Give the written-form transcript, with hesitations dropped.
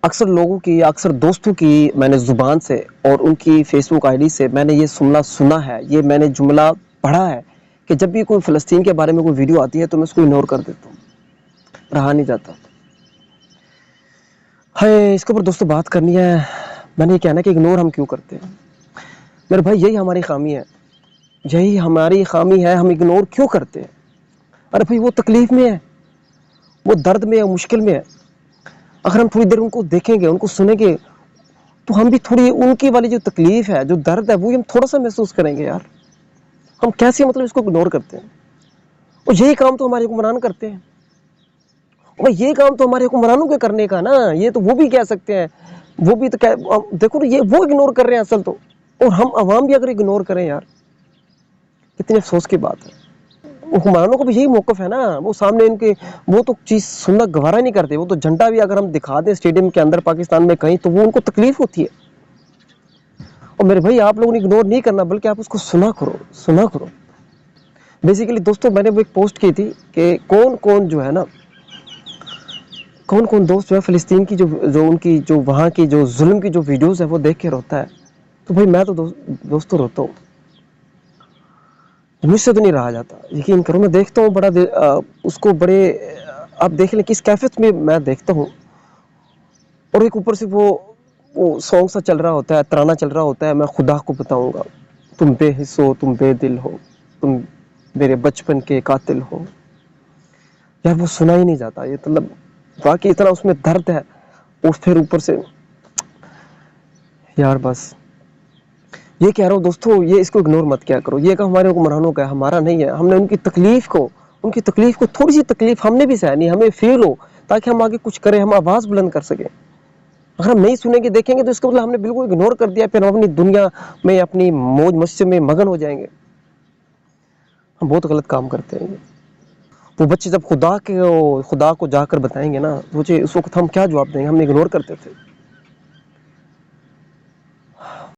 اکثر لوگوں کی، اکثر دوستوں کی میں نے زبان سے اور ان کی فیس بک آئی ڈی سے میں نے یہ سنا ہے، یہ میں نے جملہ پڑھا ہے کہ جب بھی کوئی فلسطین کے بارے میں کوئی ویڈیو آتی ہے تو میں اس کو اگنور کر دیتا ہوں، رہا نہیں جاتا۔ اس کے اوپر دوستوں بات کرنی ہے۔ میں نے یہ کہنا کہ اگنور ہم کیوں کرتے ہیں؟ میرے بھائی یہی ہماری خامی ہے، یہی ہماری خامی ہے، ہم اگنور کیوں کرتے ہیں؟ ارے بھائی وہ تکلیف میں ہے، وہ درد میں ہے، مشکل میں ہے، اگر ہم تھوڑی دیر ان کو دیکھیں گے، ان کو سنیں گے تو ہم بھی تھوڑی ان کی والی جو تکلیف ہے، جو درد ہے، وہ ہم تھوڑا سا محسوس کریں گے یار۔ ہم کیسے مطلب اس کو اگنور کرتے ہیں؟ اور یہی کام تو ہمارے حکمران کرتے ہیں، اور یہ کام تو ہمارے حکمرانوں کے کرنے کا نا، یہ تو وہ بھی کہہ سکتے ہیں، وہ بھی تو دیکھو نا، یہ وہ اگنور کر رہے ہیں اصل تو، اور ہم عوام بھی اگر اگنور کریں یار، کتنے افسوس کی بات ہے۔ حکمرانوں کو بھی یہی موقف ہے نا، وہ سامنے ان کے وہ تو چیز سننا گوارا نہیں کرتے، وہ تو جھنڈا بھی اگر ہم دکھا دیں اسٹیڈیم کے اندر پاکستان میں کہیں تو وہ ان کو تکلیف ہوتی ہے۔ اور میرے بھائی آپ لوگوں نے اگنور نہیں کرنا، بلکہ آپ اس کو سنا کرو۔ بیسیکلی دوستوں میں نے وہ ایک پوسٹ کی تھی کہ کون جو ہے نا، کون دوست جو ہے فلسطین کی جو ان کی جو وہاں کی جو ظلم کی جو ویڈیوز ہے وہ دیکھ کے روتا ہے، تو بھائی میں تو دوستوں روتا ہوں، مجھ سے تو نہیں رہا جاتا، یقین کرو۔ میں دیکھتا ہوں بڑا اس کو بڑے، آپ دیکھ لیں کس کیفیت میں میں دیکھتا ہوں، اور ایک اوپر سے وہ سانگ سا چل رہا ہوتا ہے، ترانہ چل رہا ہوتا ہے، میں خدا کو بتاؤں گا تم بے حس ہو، تم بے دل ہو، تم میرے بچپن کے قاتل ہو۔ یار وہ سنا ہی نہیں جاتا، یہ مطلب واقعی اتنا اس میں درد ہے، اور پھر اوپر سے یار بس یہ کہہ رہا ہوں دوستو، یہ اس کو اگنور مت کیا کرو، یہ کہ ہمارے حکمرانوں کا ہے، ہمارا نہیں ہے۔ ہم نے ان کی تکلیف کو تھوڑی سی تکلیف ہم نے بھی سہنی، ہمیں فیل ہو، تاکہ ہم آگے کچھ کریں، ہم آواز بلند کر سکیں۔ اگر ہم نہیں سنیں گے، دیکھیں گے تو اس کا مطلب ہم نے بالکل اگنور کر دیا، پھر ہم اپنی دنیا میں اپنی موج مستی میں مگن ہو جائیں گے۔ ہم بہت غلط کام کرتے ہیں۔ وہ بچے جب خدا کو جا کر بتائیں گے نا، اس وقت ہم کیا جواب دیں گے؟ ہم اگنور کرتے تھے۔